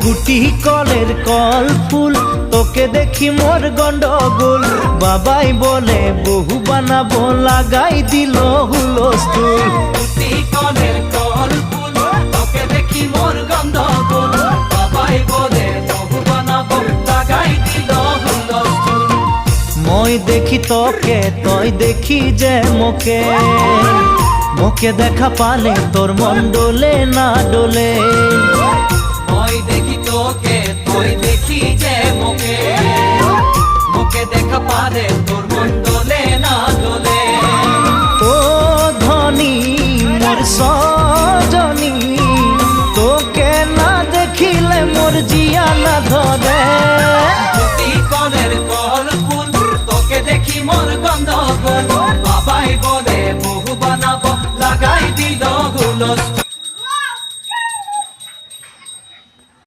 গুটি কলের কল ফুল তোকে দেখি মোর গন্ডগোল বাবাই বলে বহু বানাবো লাগাই দিল হুলস্থুল গুটি কলের কল ফুল তোকে দেখি মোর গন্ডগোল বাবাই বলে বহু বানাবো লাগাই দিল হুলস্থুল মই দেখি তোকে তই দেখি যে মোকে মোকে দেখা পালে তোর মন ডোলে না ডোলে মই দেখি তোকে তুই দেখি যে মোকে মোকে দেখা পারে তোর মন ডোলে না ডোলে ও ধনী মোর সজনী তোকে না দেখিলে মোর জিয়া না ধরে গুটি কলের কল ফুল তোকে দেখি মোর গন্ডগোল বাবাই বলে বহু বানাবো লাগাই দিল হুলস্থুল